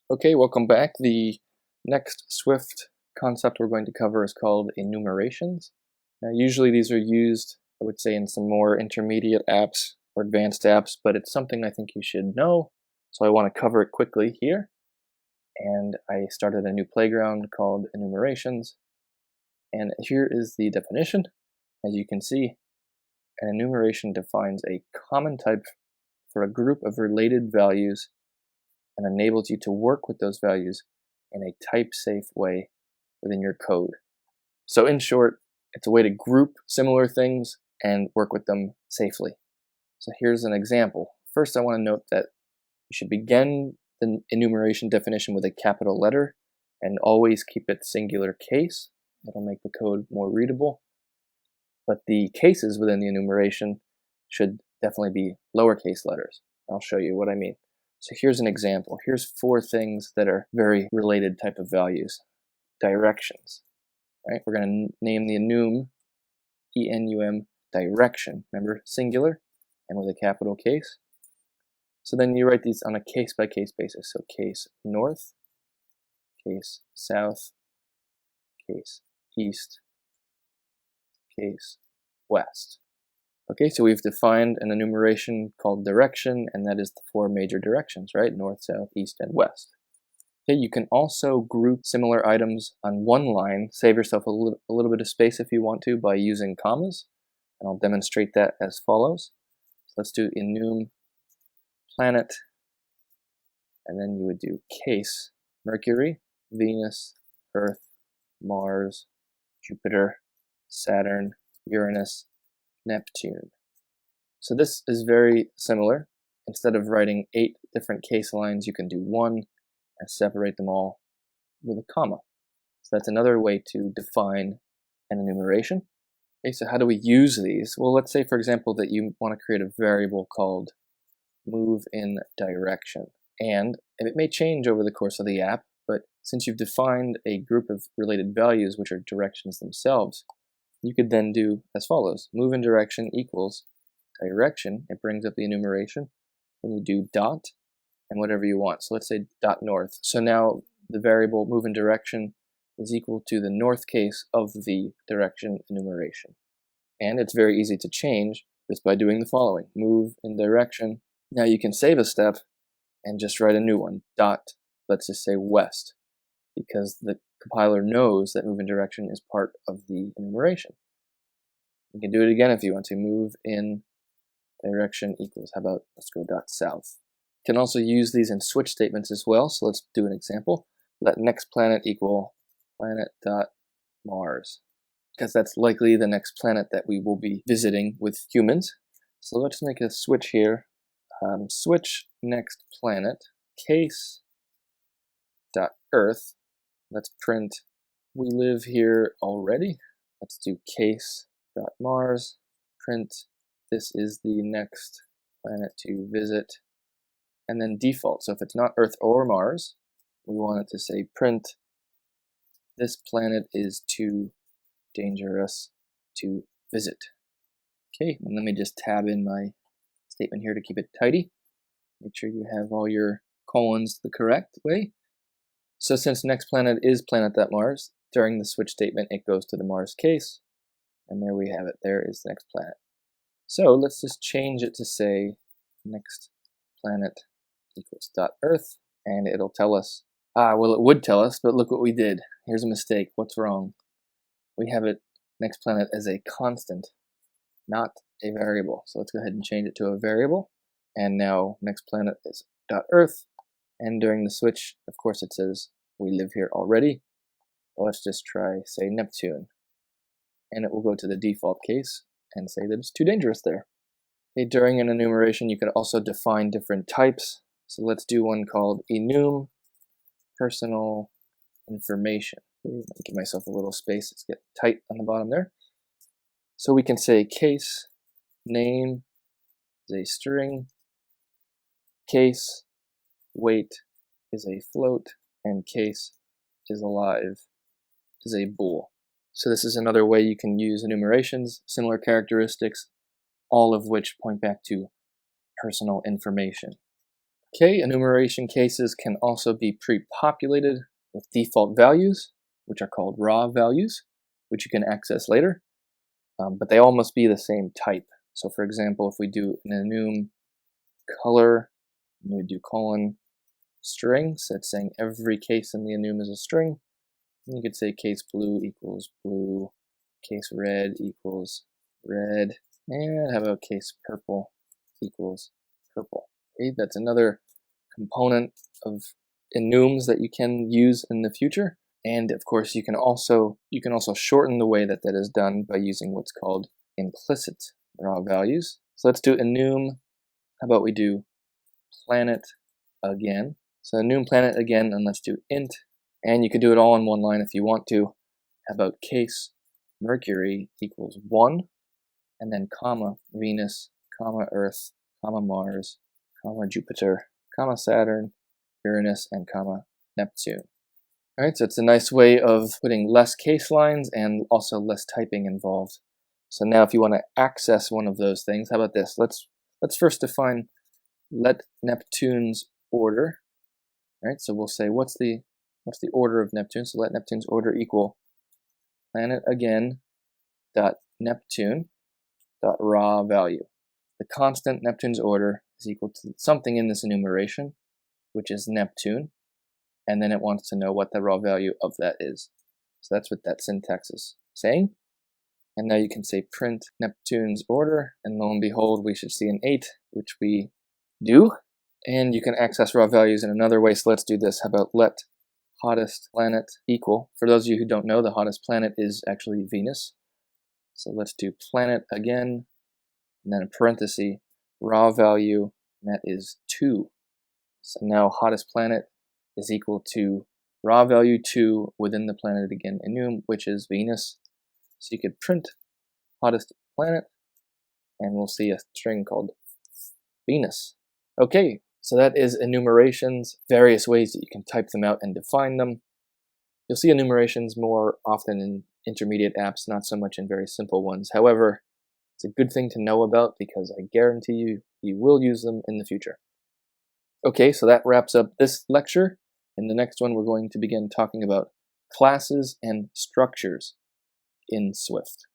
Okay, welcome back. The next Swift concept we're going to cover is called enumerations. Now, usually these are used, I would say, in some more intermediate apps or advanced apps, but it's something I think you should know, so I want to cover it quickly here. And I started a new playground called enumerations, and here is the definition. As you can see, an enumeration defines a common type for a group of related values and enables you to work with those values in a type-safe way within your code. So in short, it's a way to group similar things and work with them safely. So here's an example. First, I want to note that you should begin the enumeration definition with a capital letter and always keep it singular case. That'll make the code more readable. But the cases within the enumeration should definitely be lowercase letters. I'll show you what I mean. So here's an example. Here's 4 things that are very related type of values. Directions. Right? We're going to name the enum, E-N-U-M, direction. Remember, singular and with a capital case. So then you write these on a case-by-case basis. So case north, case south, case east, case west. Okay, so we've defined an enumeration called direction, and that is the 4 major directions, right? North, south, east, and west. Okay, you can also group similar items on one line. Save yourself a little bit of space if you want to by using commas, and I'll demonstrate that as follows. So let's do enum planet, and then you would do case Mercury, Venus, Earth, Mars, Jupiter, Saturn, Uranus, Neptune. So this is very similar. Instead of writing 8 different case lines, you can do 1 and separate them all with a comma. So that's another way to define an enumeration. Okay, so how do we use these? Well, let's say, for example, that you want to create a variable called move in direction. And it may change over the course of the app, but since you've defined a group of related values, which are directions themselves, you could then do as follows. Move in direction equals direction. It brings up the enumeration. Then you do dot and whatever you want. So let's say dot north. So now the variable move in direction is equal to the north case of the direction enumeration. And it's very easy to change just by doing the following. Move in direction. Now you can save a step and just write a new one. Dot, let's just say west, because the compiler knows that move in direction is part of the enumeration. You can do it again if you want to. Move in direction equals, how about, let's go dot south. You can also use these in switch statements as well, so let's do an example. Let next planet equal planet dot Mars, because that's likely the next planet that we will be visiting with humans. So let's make a switch here. Switch next planet, case dot Earth. Let's print we live here already. Let's do case dot Mars. Print this is the next planet to visit. And then default. So if it's not Earth or Mars, we want it to say print this planet is too dangerous to visit. Okay, and let me just tab in my statement here to keep it tidy. Make sure you have all your colons the correct way. So since next planet is planet.mars, during the switch statement it goes to the Mars case, and there we have it. There is the next planet. So let's just change it to say next planet equals dot Earth, and it'll tell us, well, it would tell us, but look what we did. Here's a mistake. What's wrong? We have it next planet as a constant, not a variable. So let's go ahead and change it to a variable. And now next planet is dot Earth. And during the switch, of course, it says we live here already. Well, let's just try, say, Neptune. And it will go to the default case and say that it's too dangerous there. Okay, during an enumeration, you can also define different types. So let's do one called enum personal information. Give myself a little space. Let's get tight on the bottom there. So we can say case name is a string, case weight is a float, and case is alive is a bool. So this is another way you can use enumerations, similar characteristics, all of which point back to personal information. Okay, enumeration cases can also be pre-populated with default values, which are called raw values, which you can access later, but they all must be the same type. So for example, if we do an enum color, and we do colon string, so it's saying every case in the enum is a string. And you could say case blue equals blue, case red equals red, and how about case purple equals purple. Okay, that's another component of enums that you can use in the future. And of course, you can also shorten the way that that is done by using what's called implicit raw values. So let's do enum. How about we do planet again? So enum planet again, and let's do int. And you could do it all in one line if you want to. How about case Mercury equals 1, and then comma Venus, comma Earth, comma Mars, comma Jupiter, comma Saturn, Uranus, and comma Neptune. All right, so it's a nice way of putting less case lines and also less typing involved. So now if you want to access one of those things, how about this? Let's first define let Neptune's order. All right, so we'll say what's the order of Neptune? So let Neptune's order equal planet again dot Neptune dot raw value. The constant Neptune's order is equal to something in this enumeration, which is Neptune, and then it wants to know what the raw value of that is. So that's what that syntax is saying. And now you can say print Neptune's order, and lo and behold, we should see an 8, which we do. And you can access raw values in another way, so let's do this. How about let hottest planet equal? For those of you who don't know, the hottest planet is actually Venus. So let's do planet again, and then a parenthesis, raw value, and that is 2. So now hottest planet is equal to raw value 2 within the planet again enum, which is Venus. So you could print hottest planet, and we'll see a string called Venus. Okay, so that is enumerations, various ways that you can type them out and define them. You'll see enumerations more often in intermediate apps, not so much in very simple ones. However, it's a good thing to know about because I guarantee you will use them in the future. Okay, so that wraps up this lecture. In the next one, we're going to begin talking about classes and structures in Swift.